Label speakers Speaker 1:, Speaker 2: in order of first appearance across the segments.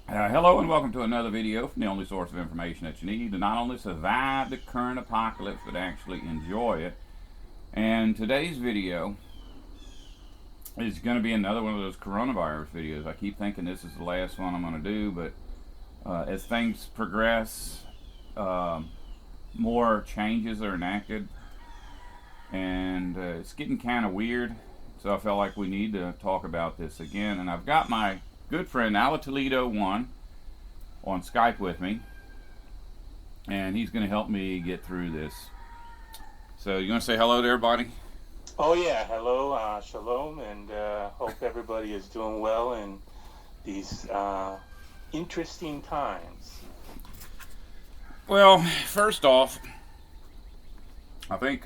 Speaker 1: Hello and welcome to another video from the only source of information that you need to not only survive the current apocalypse but actually enjoy it. And today's video is going to be another one of those coronavirus videos. I keep thinking this is the last one I'm going to do, but as things progress, more changes are enacted, and it's getting kind of weird. So I felt like we need to talk about this again. And I've got my good friend Aletoledo1 on Skype with me, and he's going to help me get through this. So you want to say hello to everybody?
Speaker 2: Oh yeah, hello, shalom, and hope everybody is doing well in these interesting times.
Speaker 1: Well, first off, I think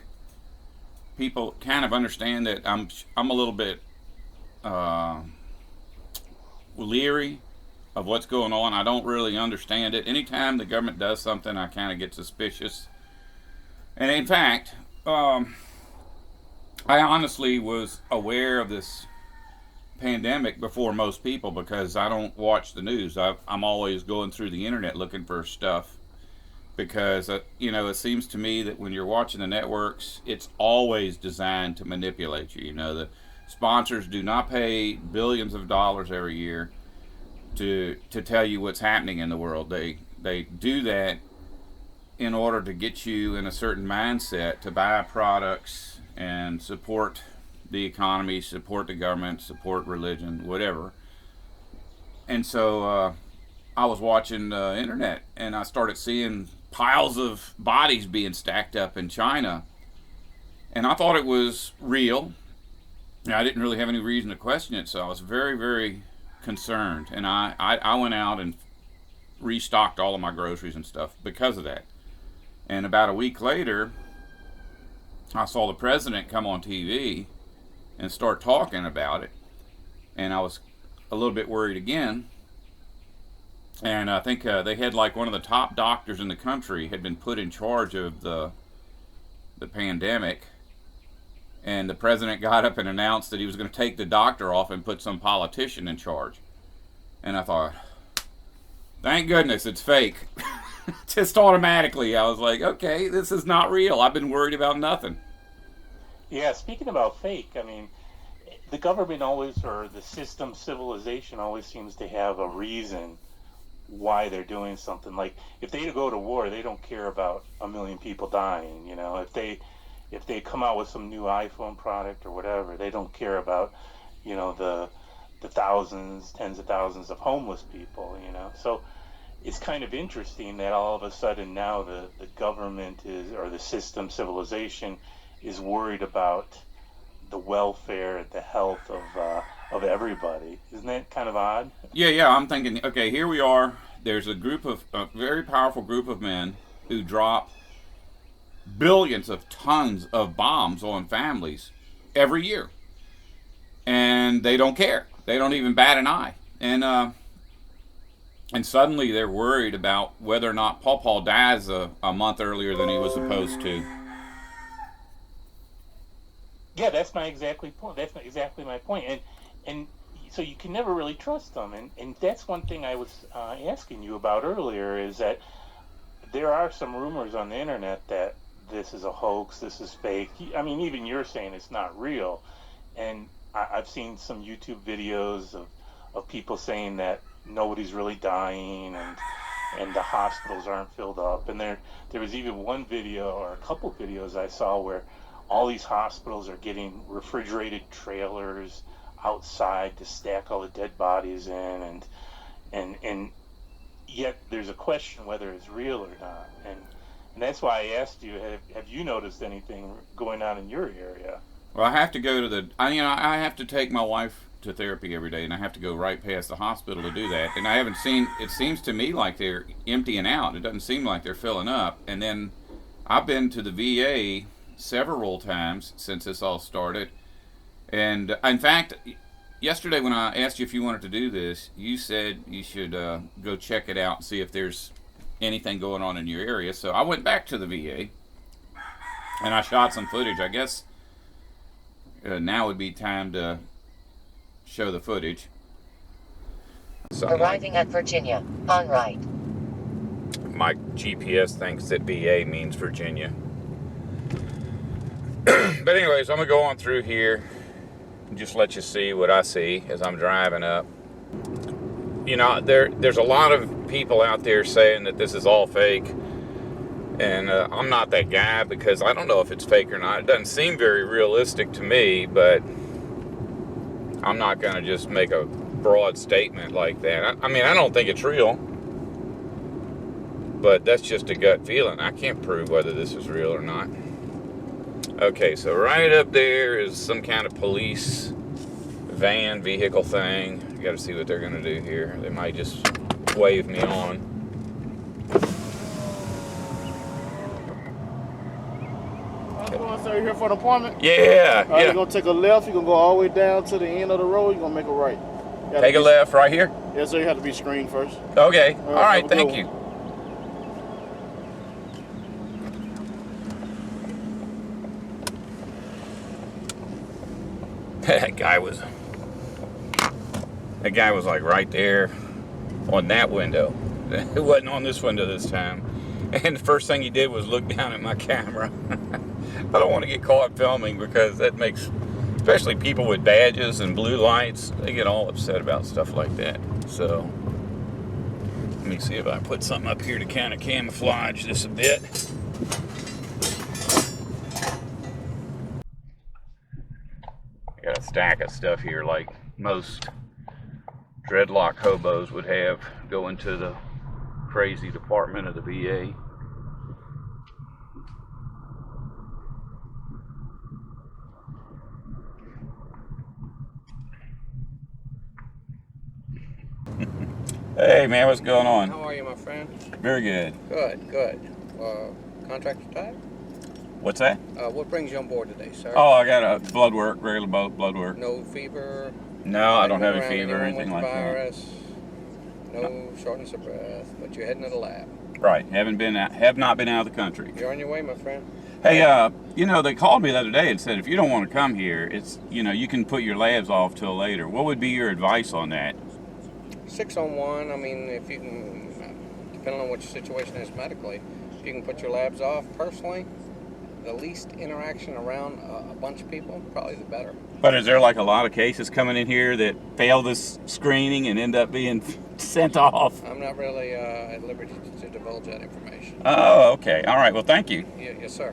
Speaker 1: people kind of understand that I'm a little bit leery of what's going on. I don't really understand it. Anytime the government does something, I kind of get suspicious. And in fact, I honestly was aware of this pandemic before most people because I don't watch the news. I'm always going through the internet looking for stuff because, it seems to me that when you're watching the networks, it's always designed to manipulate you. The sponsors do not pay billions of dollars every year to tell you what's happening in the world. They do that in order to get you in a certain mindset to buy products and support the economy, support the government, support religion, whatever. And so I was watching the internet and I started seeing piles of bodies being stacked up in China. And I thought it was real. I didn't really have any reason to question it, so I was very, very concerned. And I went out and restocked all of my groceries and stuff because of that. And about a week later, I saw the president come on TV and start talking about it. And I was a little bit worried again. And I think they had like one of the top doctors in the country had been put in charge of the pandemic. And the president got up and announced that he was going to take the doctor off and put some politician in charge. And I thought, thank goodness it's fake. Just automatically, I was like, okay, this is not real. I've been worried about nothing.
Speaker 2: Yeah, speaking about fake, I mean, the government always, or the system, civilization always seems to have a reason why they're doing something. Like if they go to war, they don't care about a million people dying. If they come out with some new iPhone product or whatever, they don't care about the thousands, tens of thousands of homeless people. So it's kind of interesting that all of a sudden now the government is, or the system, civilization is worried about the welfare, the health of everybody. Isn't that kind of odd?
Speaker 1: Yeah. I'm thinking, okay, here we are. There's a very powerful group of men who drop billions of tons of bombs on families every year, and they don't care. They don't even bat an eye. And suddenly they're worried about whether or not Paw dies a month earlier than he was supposed to.
Speaker 2: Yeah, that's my exactly point. That's exactly my point. And so you can never really trust them. And that's one thing I was asking you about earlier, is that there are some rumors on the internet that this is a hoax, this is fake. I mean, even you're saying it's not real. And I've seen some YouTube videos of people saying that nobody's really dying, and the hospitals aren't filled up. And there was even one video, or a couple videos I saw, where all these hospitals are getting refrigerated trailers outside to stack all the dead bodies in, and yet there's a question whether it's real or not. And that's why I asked you, have you noticed anything going on in your area?
Speaker 1: Well, I have to go to I have to take my wife to therapy every day, and I have to go right past the hospital to do that. And I haven't seen, it seems to me like they're emptying out. It doesn't seem like they're filling up. And then I've been to the VA several times since this all started. And in fact, yesterday when I asked you if you wanted to do this, you said you should go check it out and see if there's anything going on in your area. So I went back to the VA and I shot some footage. I guess now would be time to show the footage. something
Speaker 3: Arriving at Virginia, on right.
Speaker 1: My GPS thinks that VA means Virginia. But anyways, I'm gonna go on through here and just let you see what I see as I'm driving up. You know, there's a lot of people out there saying that this is all fake, and I'm not that guy because I don't know if it's fake or not. It doesn't seem very realistic to me, but I'm not gonna just make a broad statement like that. I mean, I don't think it's real, but that's just a gut feeling. I can't prove whether this is real or not. Okay, so right up there is some kind of police van vehicle thing. You got to see what they're going to do here. They might just wave me on.
Speaker 4: How's it going, sir? You here for an appointment?
Speaker 1: Yeah, yeah.
Speaker 4: You're going to take a left. You're going to go all the way down to the end of the road. You're going to make a right.
Speaker 1: Take a left right here?
Speaker 4: Yes, sir. You have to be screened first.
Speaker 1: Okay. All right, thank you. That guy was like right there on that window. It wasn't on this window this time. And the first thing he did was look down at my camera. I don't want to get caught filming because that makes, especially people with badges and blue lights, they get all upset about stuff like that. So let me see if I put something up here to kind of camouflage this a bit. Got a stack of stuff here like most dreadlock hobos would have going to the crazy department of the VA. Hey man, what's going on?
Speaker 5: How are you, my friend?
Speaker 1: Very good.
Speaker 5: Good, good. Contractor type?
Speaker 1: What's that?
Speaker 5: What brings you on board today, sir?
Speaker 1: Oh, I got a blood work, regular blood work.
Speaker 5: No fever?
Speaker 1: No, I don't have any
Speaker 5: Around
Speaker 1: fever or
Speaker 5: anyone
Speaker 1: anything
Speaker 5: with
Speaker 1: like that.
Speaker 5: virus? No shortness of breath, but you're heading to the lab.
Speaker 1: Right, have not been out of the country.
Speaker 5: You're on your way, my friend.
Speaker 1: Hey, you know, they called me the other day and said if you don't want to come here, it's, you know, you can put your labs off till later. What would be your advice on that?
Speaker 5: 6 on 1, I mean, if you can, depending on what your situation is medically, if you can put your labs off personally, the least interaction around a bunch of people, probably the better.
Speaker 1: But is there like a lot of cases coming in here that fail this screening and end up being sent off?
Speaker 5: I'm not really at liberty to divulge that information.
Speaker 1: Oh, okay. All right. Well, thank you.
Speaker 5: Yes, sir.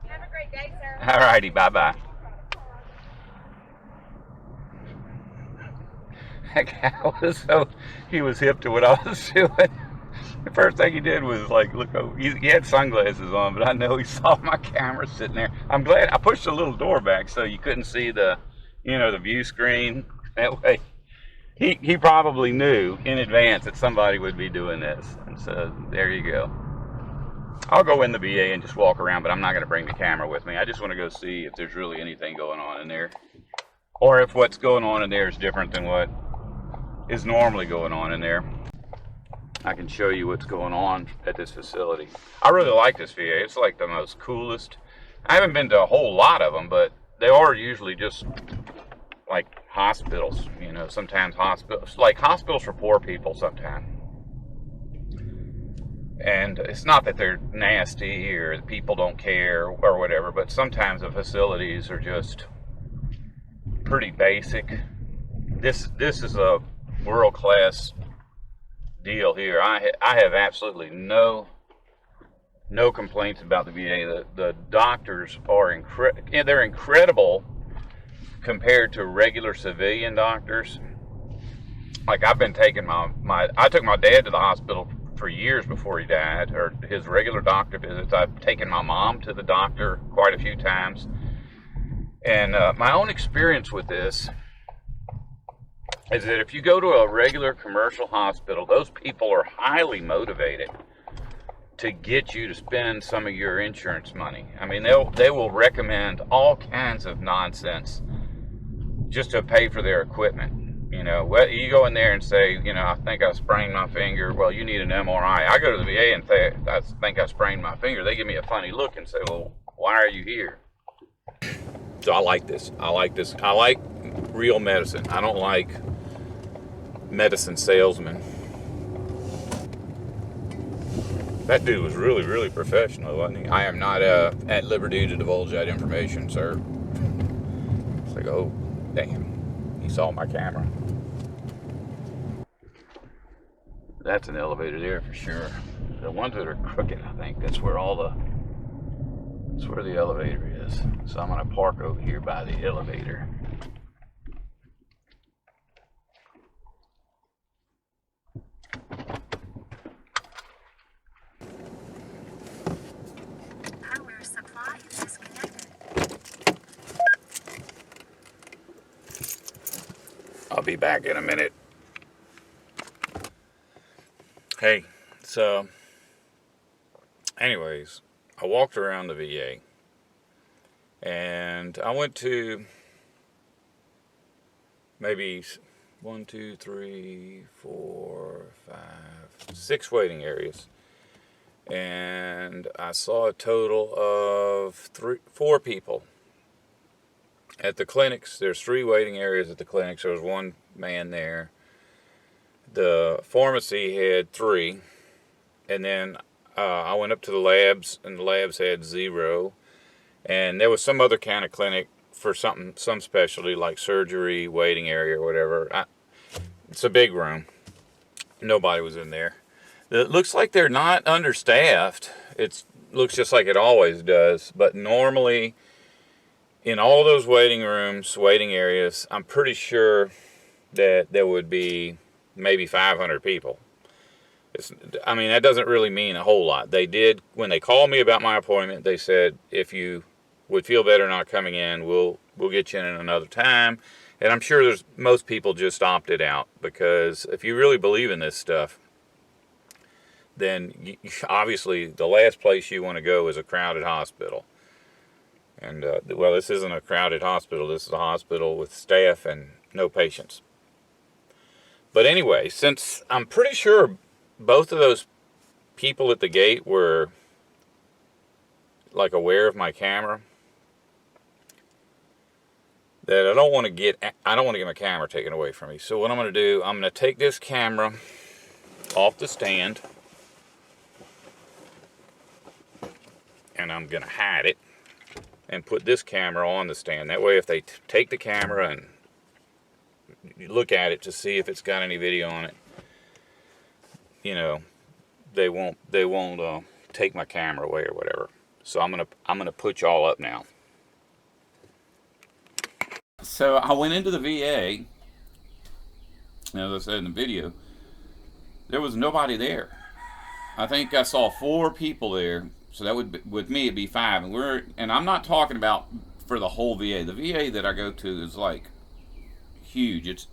Speaker 6: Have a great day, sir.
Speaker 1: All righty. Bye-bye. That guy he was hip to what I was doing. The first thing he did was like look over. He had sunglasses on, but I know he saw my camera sitting there. I'm glad I pushed the little door back so you couldn't see the, you know, the view screen. That way, he probably knew in advance that somebody would be doing this, and so there you go. I'll go in the VA and just walk around, but I'm not going to bring the camera with me. I just want to go see if there's really anything going on in there, or if what's going on in there is different than what is normally going on in there. I can show you what's going on at this facility. I really like this VA. It's like the most coolest. I haven't been to a whole lot of them, but they are usually just like hospitals, you know, sometimes hospitals, like hospitals for poor people sometimes. And it's not that they're nasty or people don't care or whatever, but sometimes the facilities are just pretty basic. This is a world-class deal here. I have absolutely no complaints about the VA. The doctors are they're incredible compared to regular civilian doctors. Like I've been taking I took my dad to the hospital for years before he died, or his regular doctor visits. I've taken my mom to the doctor quite a few times, and my own experience with this is that if you go to a regular commercial hospital, those people are highly motivated to get you to spend some of your insurance money. I mean, they will recommend all kinds of nonsense just to pay for their equipment. You know, you go in there and say, you know, I think I sprained my finger. Well, you need an MRI. I go to the VA and say, I think I sprained my finger. They give me a funny look and say, well, why are you here? So I like this. I like real medicine. I don't like medicine salesmen. That dude was really, really professional, wasn't he? I am not at liberty to divulge that information, sir. It's like, oh, damn. He saw my camera. That's an elevator there for sure. The ones that are crooked, I think, that's where the elevator is. So I'm gonna park over here by the elevator.
Speaker 6: Power supply is disconnected.
Speaker 1: I'll be back in a minute. Hey, so anyways, I walked around the VA and I went to maybe 1, 2, 3, 4, 5, 6 waiting areas. And I saw a total of 4 people. At the clinics, there's 3 waiting areas at the clinics. There was 1 man there. The pharmacy had 3, and then I went up to the labs, and the labs had 0. And there was some other kind of clinic for some specialty like surgery, waiting area, or whatever. It's a big room. Nobody was in there. It looks like they're not understaffed. It looks just like it always does. But normally, in all those waiting rooms, waiting areas, I'm pretty sure that there would be maybe 500 people. I mean, that doesn't really mean a whole lot. They did, when they called me about my appointment, they said, if you would feel better not coming in, we'll get you in another time. And I'm sure most people just opted out, because if you really believe in this stuff, then obviously the last place you want to go is a crowded hospital. And, well, this isn't a crowded hospital. This is a hospital with staff and no patients. But anyway, since I'm pretty sure both of those people at the gate were like aware of my camera, that I don't want to get my camera taken away from me. So what I'm going to do, I'm going to take this camera off the stand and I'm going to hide it and put this camera on the stand. That way if they take the camera and look at it to see if it's got any video on it, you know, they won't take my camera away or whatever. So I'm gonna put y'all up now. So I went into the VA, as I said in the video, there was nobody there. I think I saw 4 people there, so that would be, with me it'd be 5, and I'm not talking about for the whole VA. The VA that I go to is like huge. It's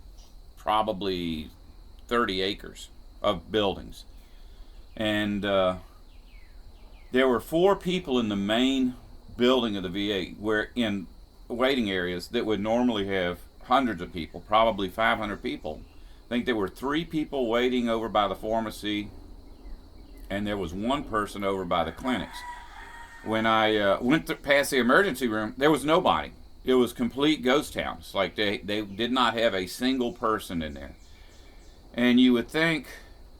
Speaker 1: probably 30 acres of buildings, and there were 4 people in the main building of the VA, where in waiting areas that would normally have hundreds of people, probably 500 people. I think there were 3 people waiting over by the pharmacy, and there was 1 person over by the clinics. When I went past the emergency room, there was nobody. It was complete ghost towns. Like they did not have a single person in there. And you would think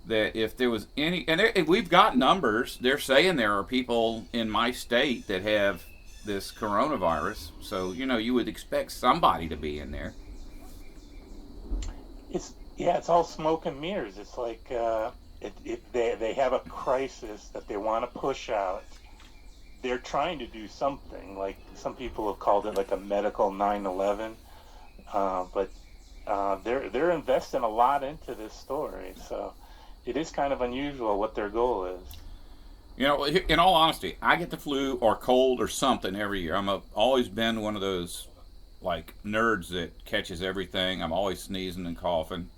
Speaker 1: that if there was any, and we've got numbers, they're saying there are people in my state that have this coronavirus. So, you would expect somebody to be in there.
Speaker 2: It's all smoke and mirrors. It's like they have a crisis that they want to push out. They're trying to do something. Like some people have called it like a medical 9/11, but they're investing a lot into this story. So it is kind of unusual what their goal is.
Speaker 1: In all honesty, I get the flu or cold or something every year. I've always been one of those like nerds that catches everything. I'm always sneezing and coughing,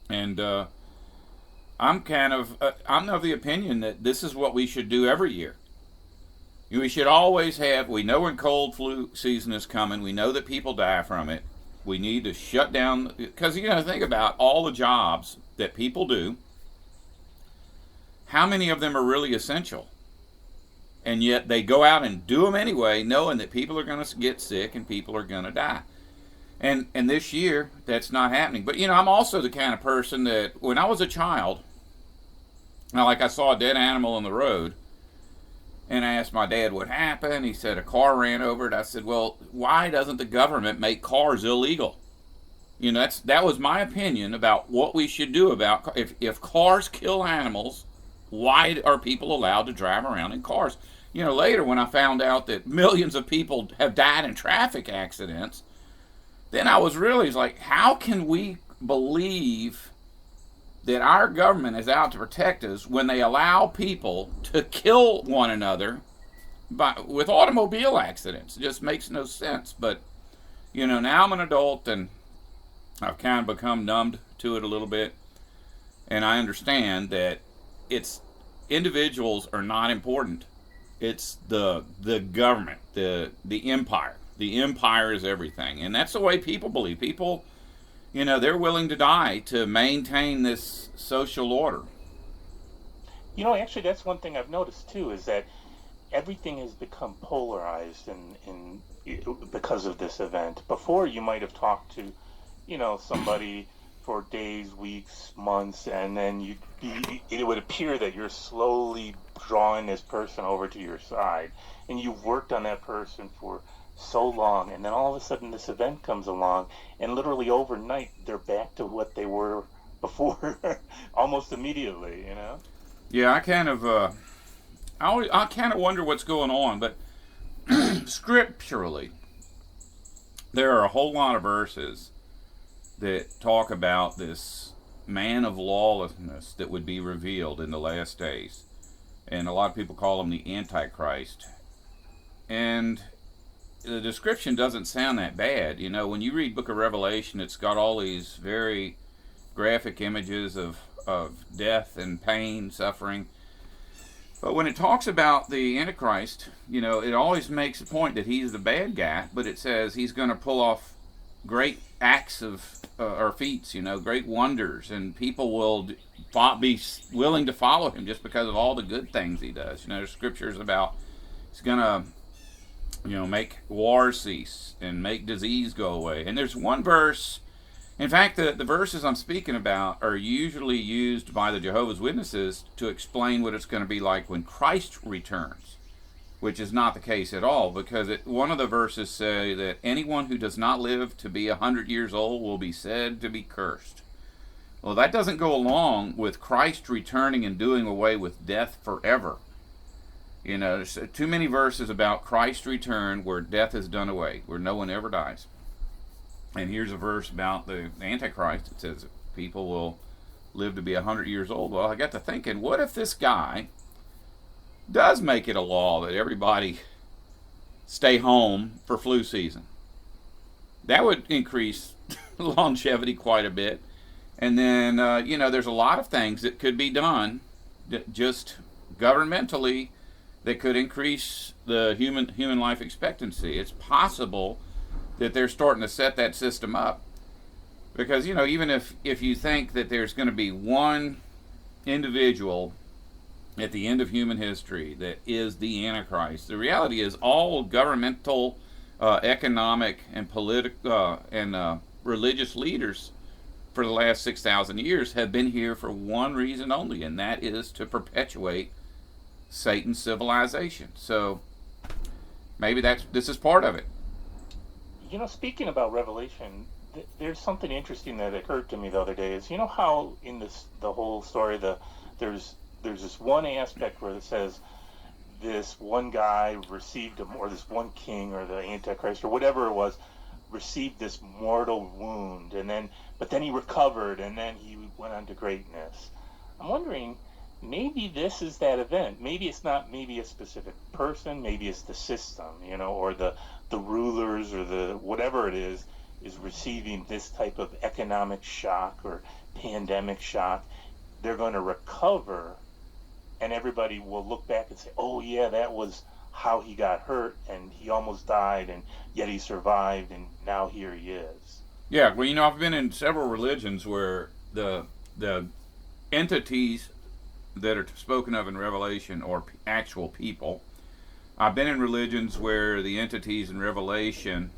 Speaker 1: and I'm of the opinion that this is what we should do every year. We should always have. We know when cold flu season is coming. We know that people die from it. We need to shut down, because think about all the jobs that people do. How many of them are really essential? And yet they go out and do them anyway, knowing that people are going to get sick and people are going to die. And this year, that's not happening. But, I'm also the kind of person that when I was a child, like I saw a dead animal on the road, and I asked my dad what happened. He said a car ran over it. I said, well, why doesn't the government make cars illegal? That was my opinion about what we should do about if cars kill animals, why are people allowed to drive around in cars? Later when I found out that millions of people have died in traffic accidents, then I was really like, how can we believe that our government is out to protect us when they allow people to kill one another with automobile accidents? It just makes no sense. But, now I'm an adult and I've kind of become numbed to it a little bit. And I understand that individuals are not important. It's the government, the empire. The empire is everything. And that's the way people believe. People, they're willing to die to maintain this social order.
Speaker 2: Actually, that's one thing I've noticed too, is that everything has become polarized because of this event. Before, you might have talked to, somebody for days, weeks, months, and then it would appear that you're slowly drawing this person over to your side, and you've worked on that person for so long, and then all of a sudden this event comes along, and literally overnight they're back to what they were before, almost immediately.
Speaker 1: Yeah, I kind of wonder what's going on, but scripturally, there are a whole lot of verses that talk about this man of lawlessness that would be revealed in the last days, and a lot of people call him the Antichrist. And the description doesn't sound that bad. When you read Book of Revelation, it's got all these very graphic images of death and pain, suffering. But when it talks about the Antichrist, it always makes a point that he's the bad guy, but it says he's going to pull off great acts of or feats, great wonders, and people will be willing to follow him just because of all the good things he does. There's scriptures about he's going to make wars cease and make disease go away. And there's one verse, in fact, the verses I'm speaking about are usually used by the Jehovah's Witnesses to explain what it's going to be like when Christ returns, which is not the case at all, because one of the verses say that anyone who does not live to be 100 years old will be said to be cursed. Well, that doesn't go along with Christ returning and doing away with death forever. There's too many verses about Christ's return where death is done away, where no one ever dies. And here's a verse about the Antichrist. It says people will live to be 100 years old. Well, I got to thinking, what if this guy does make it a law that everybody stay home for flu season? That would increase longevity quite a bit. And then, there's a lot of things that could be done just governmentally that could increase the human life expectancy. It's possible that they're starting to set that system up. Because, even if you think that there's going to be one individual at the end of human history that is the Antichrist, the reality is all governmental, economic, and political and religious leaders for the last 6,000 years have been here for one reason only, and that is to perpetuate Satan's civilization. So maybe this is part of it.
Speaker 2: Speaking about Revelation, there's something interesting that occurred to me the other day. Is how in the whole story there's this one aspect where it says this one guy received or this one king or the Antichrist or whatever it was received this mortal wound, but then he recovered and then he went on to greatness. I'm wondering, maybe this is that event. Maybe it's not maybe a specific person, maybe it's the system, or the rulers or the whatever it is receiving this type of economic shock or pandemic shock. They're going to recover, and everybody will look back and say, oh yeah, that was how he got hurt and he almost died and yet he survived and now here he is.
Speaker 1: Yeah, well, I've been in several religions where the entities that are spoken of in Revelation are actual people, I've been in religions where the entities in Revelation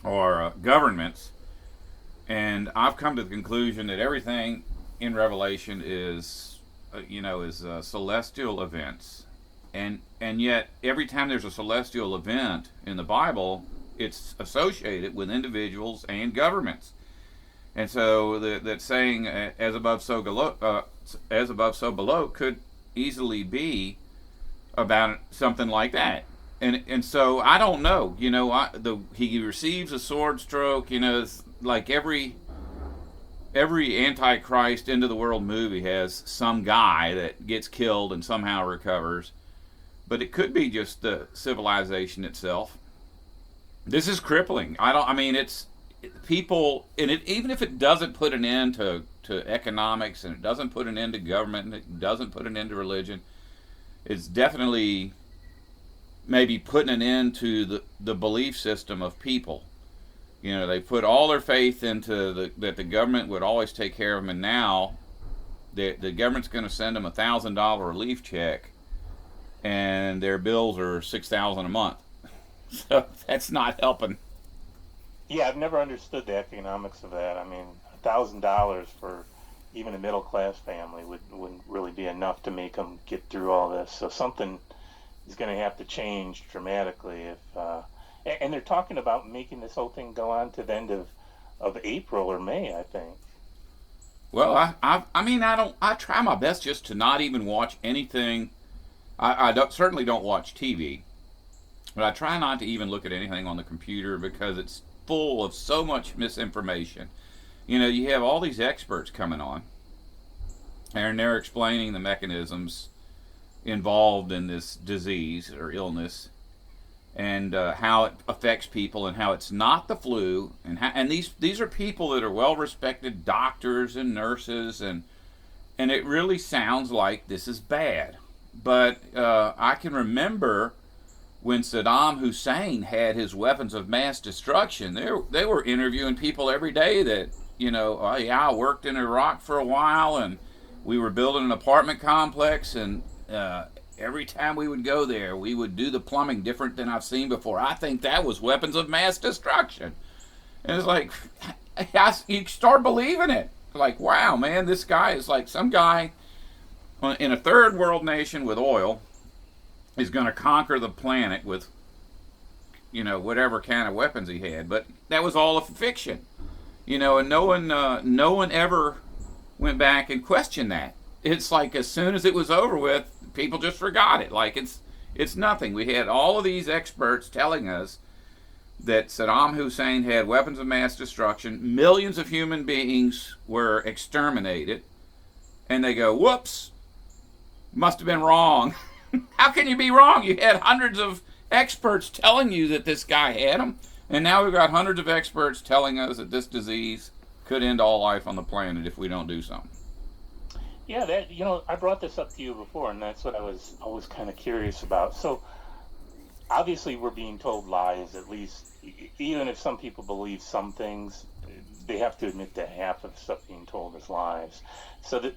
Speaker 1: are governments, and I've come to the conclusion that everything in Revelation is, celestial events, and yet every time there's a celestial event in the Bible, it's associated with individuals and governments. And so that saying as above so below could easily be about something like that. And so I don't know. He receives a sword stroke. It's like every Antichrist End of the World movie has some guy that gets killed and somehow recovers. But it could be just the civilization itself. This is crippling. It's people, and even if it doesn't put an end to economics, and it doesn't put an end to government, and it doesn't put an end to religion, it's definitely maybe putting an end to the belief system of people. They put all their faith into that the government would always take care of them, and now the government's going to send them $1,000 relief check, and their bills are $6,000 a month. So that's not helping.
Speaker 2: Yeah, I've never understood the economics of that. I mean, $1,000 for even a middle class family wouldn't really be enough to make them get through all this. So something is going to have to change dramatically. And they're talking about making this whole thing go on to the end of April or May, I think.
Speaker 1: Well, I try my best just to not even watch anything. Certainly don't watch TV, but I try not to even look at anything on the computer because it's full of so much misinformation. You have all these experts coming on, and they're explaining the mechanisms involved in this disease or illness, and how it affects people, and how it's not the flu, and these are people that are well-respected doctors and nurses, and it really sounds like this is bad. But I can remember when Saddam Hussein had his weapons of mass destruction, they were interviewing people every day that, I worked in Iraq for a while, and we were building an apartment complex, and every time we would go there, we would do the plumbing different than I've seen before. I think that was weapons of mass destruction. And it's like, you start believing it. Like, wow, man, this guy is like some guy in a third world nation with oil is going to conquer the planet with, whatever kind of weapons he had. But that was all a fiction, and no one ever went back and questioned that. It's like as soon as it was over with, people just forgot it. Like it's nothing. We had all of these experts telling us that Saddam Hussein had weapons of mass destruction. Millions of human beings were exterminated. And they go, whoops, must have been wrong. How can you be wrong? You had hundreds of experts telling you that this guy had them. And now we've got hundreds of experts telling us that this disease could end all life on the planet if we don't do something.
Speaker 2: Yeah, I brought this up to you before, and that's what I was always kind of curious about. So, obviously, we're being told lies, at least, even if some people believe some things, they have to admit that half of the stuff being told is lies. So,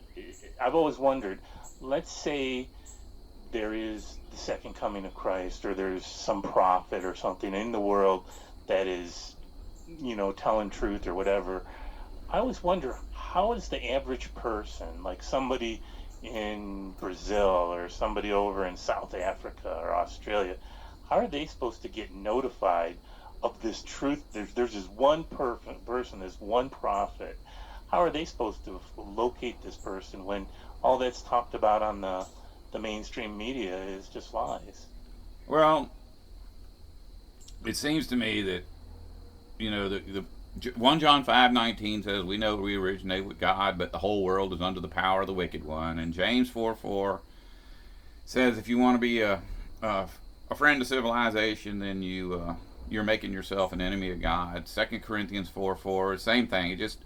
Speaker 2: I've always wondered, let's say there is the second coming of Christ, or there's some prophet or something in the world that is, telling truth or whatever. I always wonder, how is the average person, like somebody in Brazil or somebody over in South Africa or Australia, how are they supposed to get notified of this truth? There's this one person, this one prophet. How are they supposed to locate this person when all that's talked about on the mainstream media is just lies?
Speaker 1: Well, it seems to me that, the 1 John 5:19 says, we know we originate with God, but the whole world is under the power of the wicked one. And James 4:4 says, if you want to be a friend of civilization, then you're making yourself an enemy of God. 2 Corinthians 4:4, same thing. It just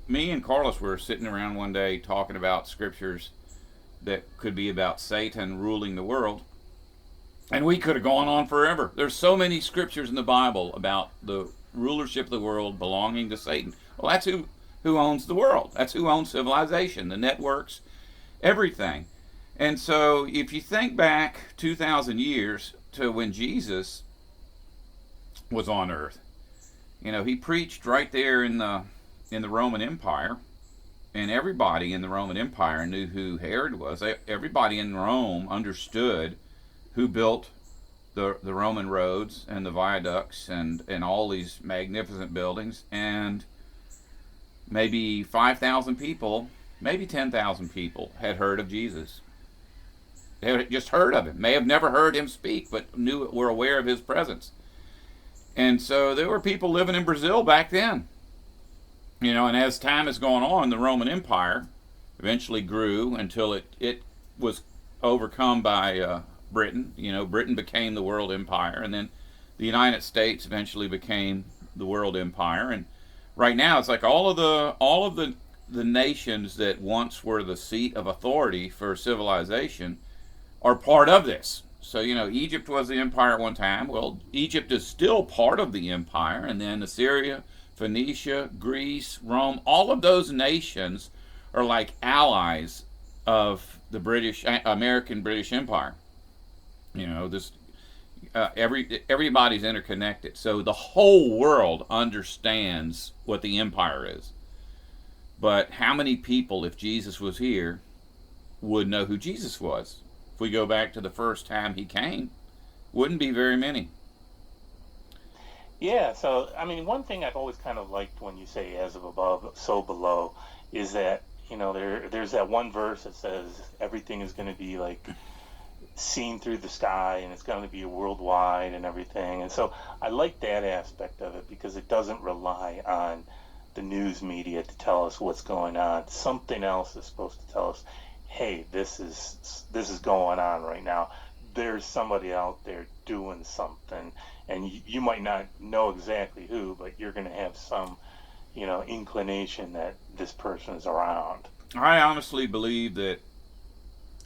Speaker 1: me and Carlos were sitting around one day talking about scriptures that could be about Satan ruling the world, and we could have gone on forever. There's so many scriptures in the Bible about the rulership of the world belonging to Satan. Well, that's who owns the world. That's who owns civilization, the networks, everything. And so if you think back 2,000 years to when Jesus was on earth, he preached right there in the Roman Empire, and everybody in the Roman Empire knew who Herod was. Everybody in Rome understood who built the Roman roads and the viaducts and all these magnificent buildings. And maybe 5,000 people, maybe 10,000 people had heard of Jesus. They had just heard of him. May have never heard him speak, but were aware of his presence. And so there were people living in Brazil back then. And as time has gone on, the Roman Empire eventually grew until it was overcome by Britain. Britain became the world empire, and then the United States eventually became the world empire. And right now, it's like all of the nations that once were the seat of authority for civilization are part of this. So, Egypt was the empire at one time. Well, Egypt is still part of the empire, and then Assyria, Phoenicia, Greece, Rome, all of those nations are like allies of the American British Empire. Everybody's interconnected. So the whole world understands what the empire is. But how many people, if Jesus was here, would know who Jesus was? If we go back to the first time he came, wouldn't be very many.
Speaker 2: Yeah, so one thing I've always kind of liked when you say "as of above, so below" is that there's that one verse that says everything is going to be like seen through the sky, and it's going to be worldwide and everything. And so I like that aspect of it because it doesn't rely on the news media to tell us what's going on. Something else is supposed to tell us, hey, this is going on right now. There's somebody out there doing something, and you might not know exactly who, but you're going to have some, inclination that this person is around.
Speaker 1: I honestly believe that,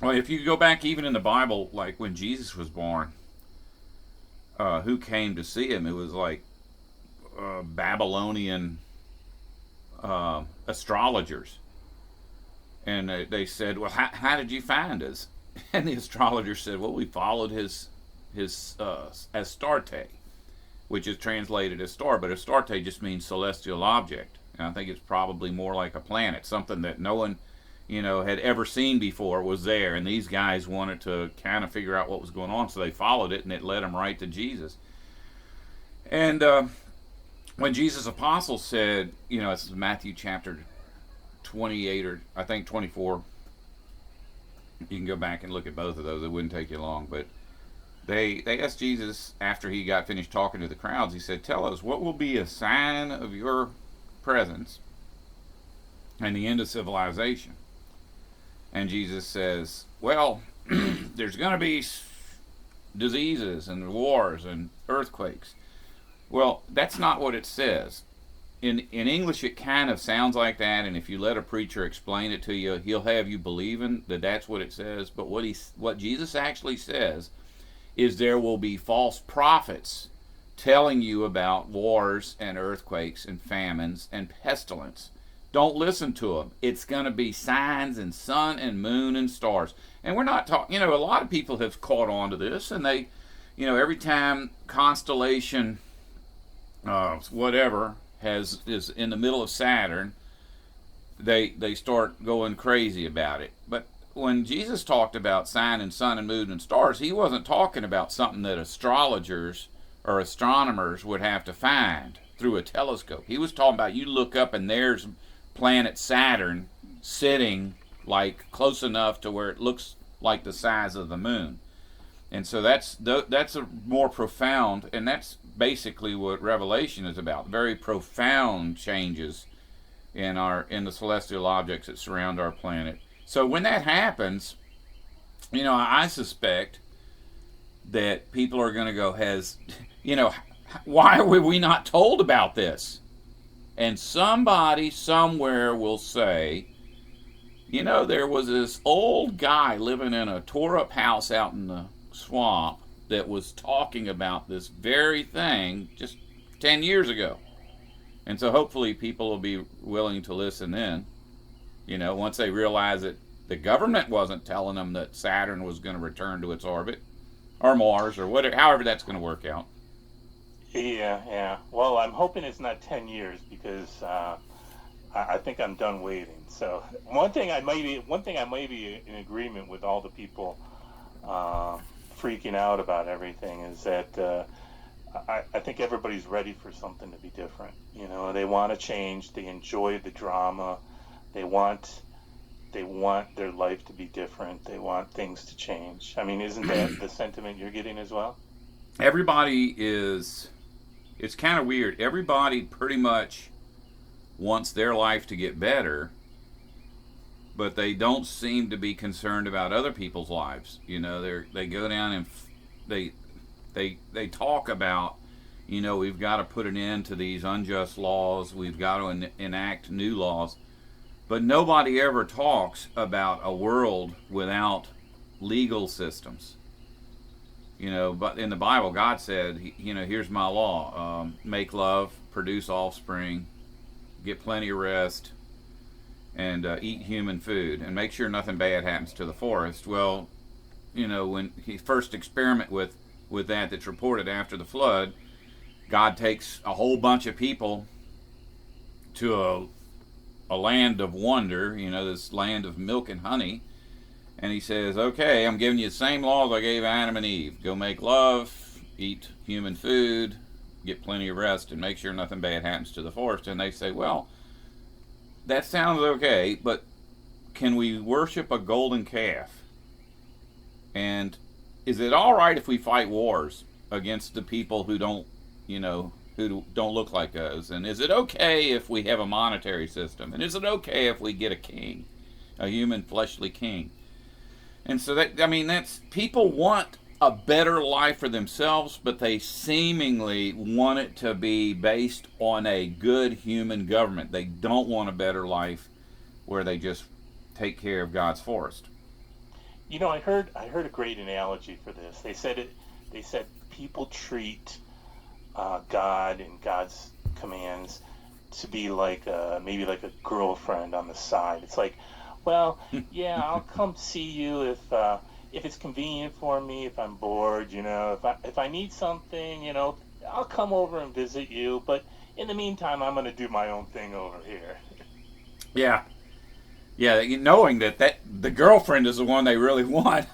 Speaker 1: well, if you go back even in the Bible, like when Jesus was born, who came to see him? It was like Babylonian astrologers. And they said, well, how did you find us? And the astrologer said, well, we followed his Astarte, which is translated as star, but Astarte just means celestial object. And I think it's probably more like a planet, something that no one, had ever seen before was there. And these guys wanted to kind of figure out what was going on, so they followed it, and it led them right to Jesus. And when Jesus' apostles said, this is Matthew chapter 28 or I think 24. You can go back and look at both of those. It wouldn't take you long. But they asked Jesus after he got finished talking to the crowds. He said, tell us, what will be a sign of your presence and the end of civilization? And Jesus says, well, there's going to be diseases and wars and earthquakes. Well, that's not what it says. In English, it kind of sounds like that, and if you let a preacher explain it to you, he'll have you believing that that's what it says. But what Jesus actually says is there will be false prophets telling you about wars and earthquakes and famines and pestilence. Don't listen to them. It's going to be signs and sun and moon and stars. And we're not talking, a lot of people have caught on to this, and they, every time constellation, whatever, is in the middle of Saturn, they start going crazy about it. But when Jesus talked about sign and sun and moon and stars, he wasn't talking about something that astrologers or astronomers would have to find through a telescope. He was talking about you look up and there's planet Saturn sitting like close enough to where it looks like the size of the moon. And so that's a more profound, and that's basically what Revelation is about. Very profound changes in the celestial objects that surround our planet. So when that happens, I suspect that people are going to go, why were we not told about this? And somebody somewhere will say, there was this old guy living in a tore up house out in the swamp that was talking about this very thing just 10 years ago. And so hopefully people will be willing to listen in, once they realize that The government wasn't telling them that Saturn was going to return to its orbit, or Mars, or whatever, however that's going to work out.
Speaker 2: Yeah. Well, I'm hoping it's not 10 years because I think I'm done waiting. So one thing I may be in agreement with all the people freaking out about everything is that I think everybody's ready for something to be different. You know, they want to change. They enjoy the drama. They want their life to be different. They want things to change. I mean, isn't that the sentiment you're getting as well?
Speaker 1: Everybody is. It's kind of weird. Everybody pretty much wants their life to get better, but they don't seem to be concerned about other people's lives. You know, they go down and they talk about, you know, we've got to put an end to these unjust laws. We've got to enact new laws. But nobody ever talks about a world without legal systems. You know, but in the Bible, God said, you know, here's my law. Make love, produce offspring, get plenty of rest, and eat human food, and make sure nothing bad happens to the forest. Well, you know, when he first experiment with that's reported after the flood, God takes a whole bunch of people to a land of wonder, you know, this land of milk and honey, and he says, okay, I'm giving you the same laws I gave Adam and Eve. Go make love, eat human food, get plenty of rest, and make sure nothing bad happens to the forest. And they say, well, that sounds okay, but can we worship a golden calf? And is it all right if we fight wars against the people who don't, you know, who don't look like us? And is it okay if we have a monetary system? And is it okay if we get a king, a human fleshly king? And so that, I mean, that's, people want a better life for themselves, but they seemingly want it to be based on a good human government. They don't want a better life where they just take care of God's forest.
Speaker 2: You know, I heard a great analogy for this. They said people treat God and God's commands to be like maybe like a girlfriend on the side. It's like, well, yeah, I'll come see you if it's convenient for me, if I'm bored, you know, if I need something, you know, I'll come over and visit you. But in the meantime, I'm going to do my own thing over here.
Speaker 1: Yeah. Yeah, knowing that the girlfriend is the one they really want,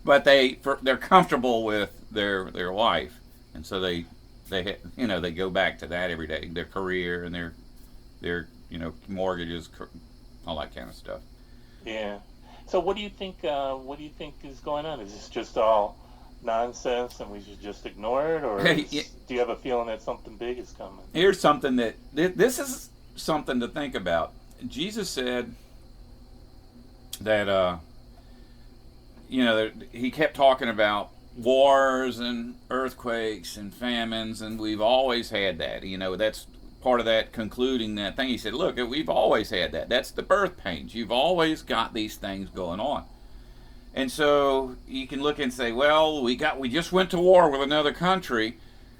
Speaker 1: but they're comfortable with their wife, and so they you know, they go back to that every day, their career and their you know, mortgages, all that kind of stuff.
Speaker 2: Yeah. So what do you think? What do you think is going on? Is this just all nonsense and we should just ignore it, or do you have a feeling that something big is coming?
Speaker 1: Here's something that this is something to think about. Jesus said that you know, he kept talking about wars and earthquakes and famines, and we've always had that. You know, that's part of that concluding that thing. He said, look, we've always had that. That's the birth pains. You've always got these things going on. And so you can look and say, well, we just went to war with another country.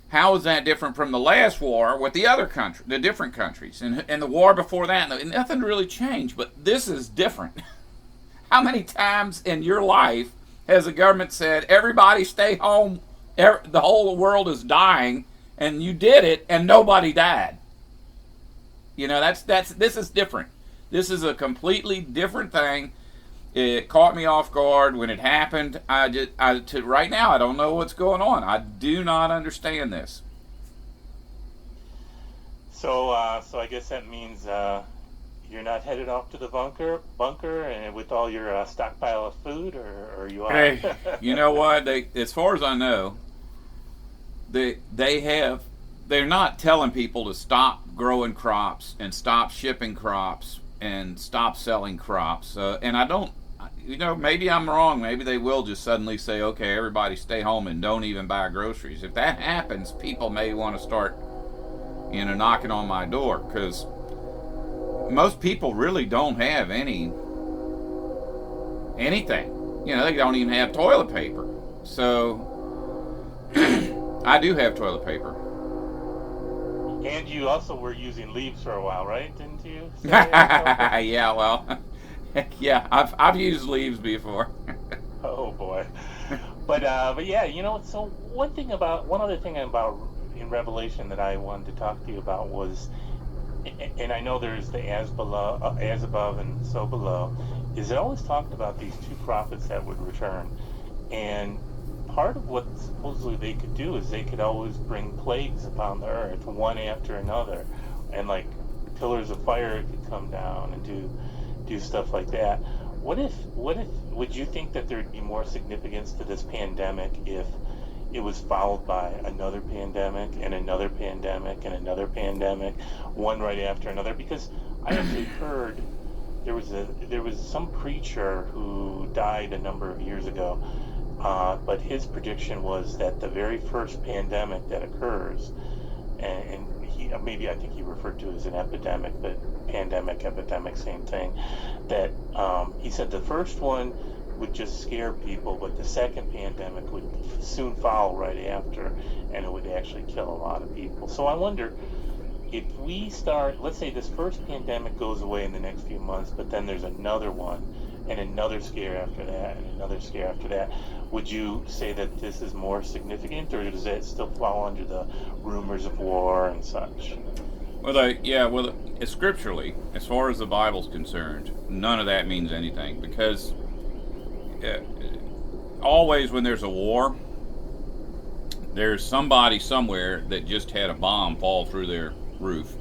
Speaker 1: How is that different from the last war with the other country, the different countries, and the war before that? Nothing really changed, but this is different. How many times in your life has the government said, everybody stay home, the whole world is dying, and you did it, and nobody died? You know, this is different. This is a completely different thing. It caught me off guard when it happened. Right now, I don't know what's going on. I do not understand this.
Speaker 2: So I guess that means you're not headed off to the bunker, and with all your stockpile of food, or you are?
Speaker 1: Hey, you know what? As far as I know, they're not telling people to stop growing crops and stop shipping crops and stop selling crops. And I don't, you know, maybe I'm wrong. Maybe they will just suddenly say, okay, everybody stay home and don't even buy groceries. If that happens, people may want to start, you know, knocking on my door, because most people really don't have anything. You know, they don't even have toilet paper. So I do have toilet paper.
Speaker 2: And you also were using leaves for a while, right? Didn't you?
Speaker 1: Yeah, well, Yeah, I've used leaves before.
Speaker 2: Oh boy. But yeah, so one other thing about in Revelation that I wanted to talk to you about was, and I know there's the as above and so below, is it always talked about these two prophets that would return, and part of what supposedly they could do is they could always bring plagues upon the earth, one after another, and like pillars of fire could come down and do stuff like that. What if would you think that there'd be more significance to this pandemic if it was followed by another pandemic and another pandemic and another pandemic, one right after another? Because I actually heard there was some preacher who died a number of years ago, but his prediction was that the very first pandemic that occurs, and he maybe I think he referred to it as an epidemic, but pandemic, epidemic, same thing. That he said the first one would just scare people, but the second pandemic would soon follow right after, and it would actually kill a lot of people. So I wonder if we start, let's say this first pandemic goes away in the next few months, but then there's another one, and another scare after that, and another scare after that. Would you say that this is more significant, or does it still fall under the rumors of war and such?
Speaker 1: Well, scripturally, as far as the Bible's concerned, none of that means anything because always when there's a war, there's somebody somewhere that just had a bomb fall through their roof.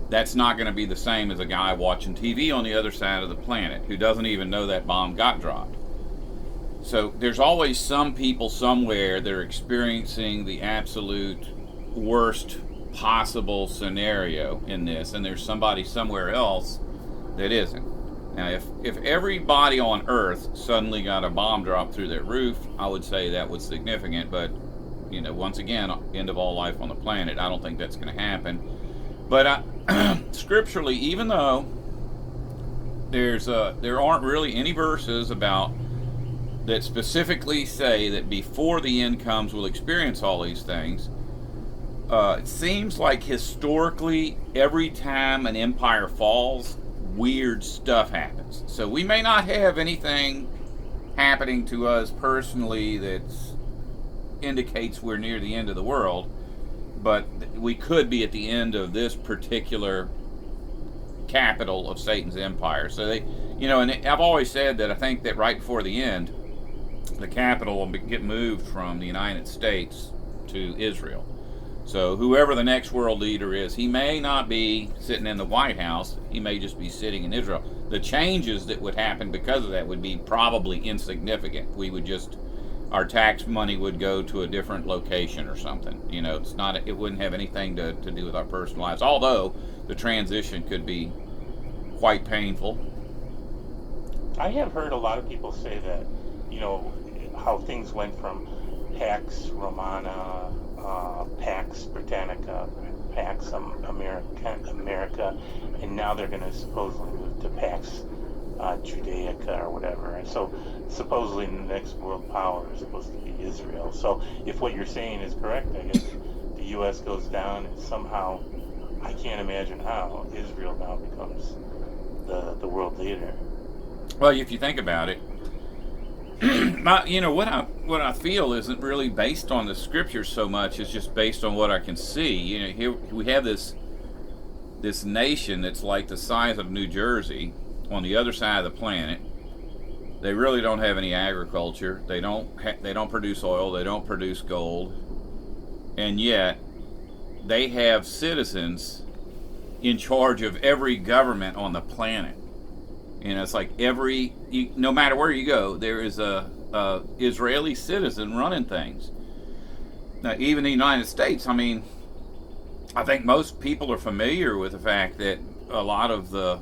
Speaker 1: That's not going to be the same as a guy watching TV on the other side of the planet who doesn't even know that bomb got dropped. So there's always some people somewhere that are experiencing the absolute worst possible scenario in this, and there's somebody somewhere else that isn't. Now, if everybody on Earth suddenly got a bomb dropped through their roof, I would say that was significant, but once again, end of all life on the planet, I don't think that's going to happen. But scripturally, even though there aren't really any verses about that specifically say that before the end comes we'll experience all these things, it seems like historically every time an empire falls, weird stuff happens. So we may not have anything happening to us personally that indicates we're near the end of the world, but we could be at the end of this particular capital of Satan's empire. So and I've always said that I think that right before the end, the capital will get moved from the United States to Israel. So whoever the next world leader is, he may not be sitting in the White House. He may just be sitting in Israel. The changes that would happen because of that would be probably insignificant. Our tax money would go to a different location or something. It wouldn't have anything to do with our personal lives. Although the transition could be quite painful.
Speaker 2: I have heard a lot of people say that, how things went from Pax Romana, Pax Britannica, Pax America, and now they're going to supposedly move to Pax Judaica or whatever. And so supposedly the next world power is supposed to be Israel. So if what you're saying is correct, I guess the U.S. goes down and somehow, I can't imagine how, Israel now becomes the world leader.
Speaker 1: Well, if you think about it, what I feel isn't really based on the scriptures so much. It's just based on what I can see. Here we have this nation that's like the size of New Jersey on the other side of the planet. They really don't have any agriculture. They don't produce oil. They don't produce gold, and yet they have citizens in charge of every government on the planet. It's like no matter where you go, there is a Israeli citizen running things. Now, even the United States, I think most people are familiar with the fact that a lot of the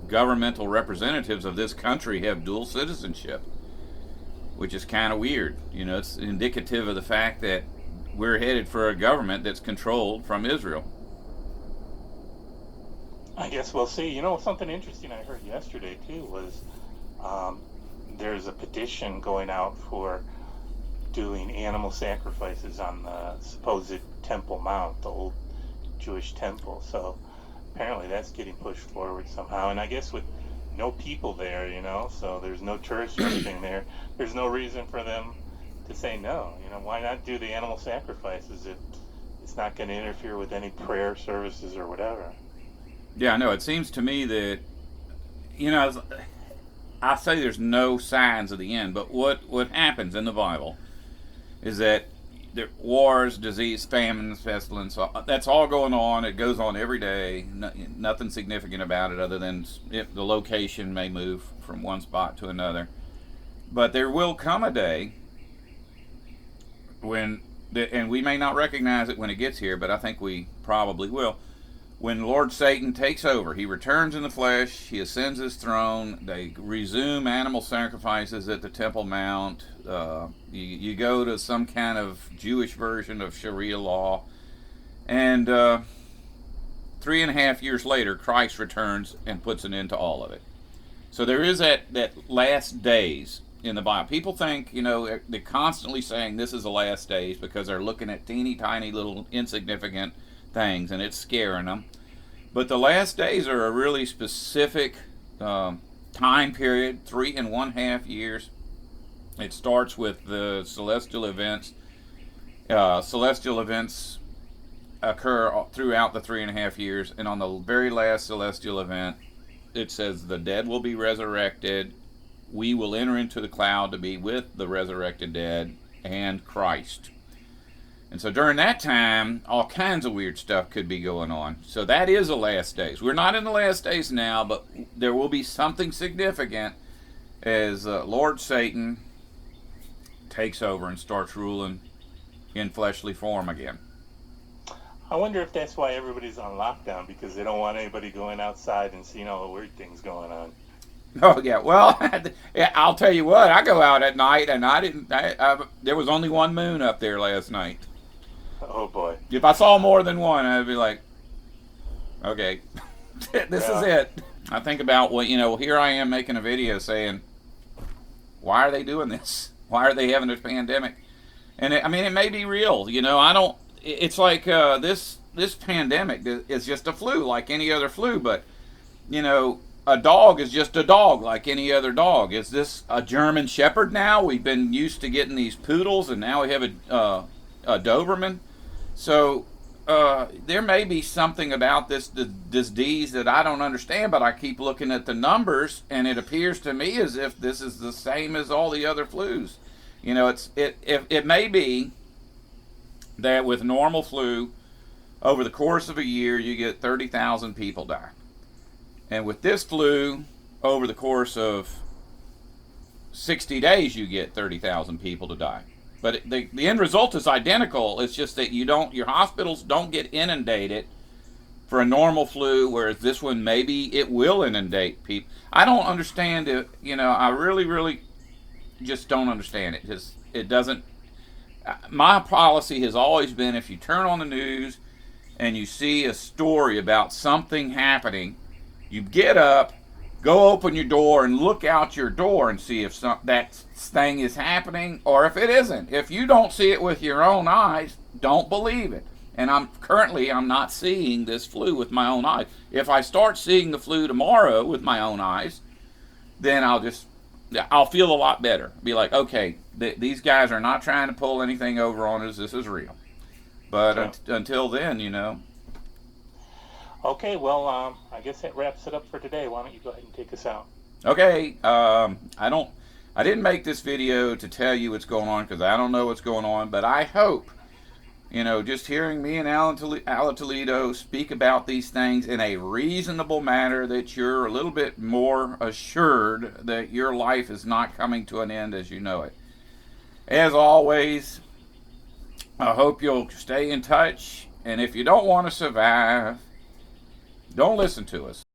Speaker 1: governmental representatives of this country have dual citizenship, which is kind of weird. It's indicative of the fact that we're headed for a government that's controlled from Israel.
Speaker 2: I guess we'll see. Something interesting I heard yesterday too was there's a petition going out for doing animal sacrifices on the supposed Temple Mount, the old Jewish temple. So apparently that's getting pushed forward somehow. And I guess with no people there, so there's no tourists or anything there. There's no reason for them to say no. Why not do the animal sacrifices if it's not going to interfere with any prayer services or whatever?
Speaker 1: Yeah, I know. It seems to me that, I say there's no signs of the end, but what happens in the Bible is that there wars, disease, famines, pestilence, that's all going on. It goes on every day. Nothing significant about it other than the location may move from one spot to another. But there will come a day when, and we may not recognize it when it gets here, but I think we probably will, when Lord Satan takes over. He returns in the flesh, he ascends his throne, they resume animal sacrifices at the Temple Mount, you go to some kind of Jewish version of Sharia law, and 3.5 years later, Christ returns and puts an end to all of it. So there is that last days in the Bible. People think, they're constantly saying this is the last days because they're looking at teeny tiny little insignificant things and it's scaring them. But the last days are a really specific time period, 3.5 years. It starts with the celestial events. Celestial events occur throughout the 3.5 years, and on the very last celestial event, it says the dead will be resurrected. We will enter into the cloud to be with the resurrected dead and Christ. And so during that time, all kinds of weird stuff could be going on. So that is the last days. We're not in the last days now, but there will be something significant as Lord Satan takes over and starts ruling in fleshly form again.
Speaker 2: I wonder if that's why everybody's on lockdown, because they don't want anybody going outside and seeing all the weird things going on.
Speaker 1: Oh yeah, well, I'll tell you what. I go out at night, and there was only one moon up there last night.
Speaker 2: Oh boy!
Speaker 1: If I saw more than one, I'd be like, okay, this is it. I think about here I am making a video saying, why are they doing this? Why are they having this pandemic? And it may be real. I don't. It's like this pandemic is just a flu, like any other flu, but a dog is just a dog like any other dog. Is this a German Shepherd now? We've been used to getting these poodles, and now we have a Doberman. So there may be something about this disease that I don't understand, but I keep looking at the numbers, and it appears to me as if this is the same as all the other flus. It may be that with normal flu, over the course of a year, you get 30,000 people die. And with this flu, over the course of 60 days, you get 30,000 people to die. But the end result is identical. It's just that your hospitals don't get inundated for a normal flu, whereas this one, maybe it will inundate people. I don't understand it. I really, really just don't understand it. It doesn't. My policy has always been, if you turn on the news and you see a story about something happening, you get up, go open your door and look out your door and see if that thing is happening or if it isn't. If you don't see it with your own eyes, don't believe it. And I'm not seeing this flu with my own eyes. If I start seeing the flu tomorrow with my own eyes, then I'll feel a lot better. Be like, okay, these guys are not trying to pull anything over on us. This is real. But until then,
Speaker 2: Okay, well, I guess that wraps it up for today. Why don't you go ahead and take us out?
Speaker 1: Okay, I didn't make this video to tell you what's going on because I don't know what's going on, but I hope, just hearing me and Aletoledo speak about these things in a reasonable manner, that you're a little bit more assured that your life is not coming to an end as you know it. As always, I hope you'll stay in touch, and if you don't want to survive, don't listen to us.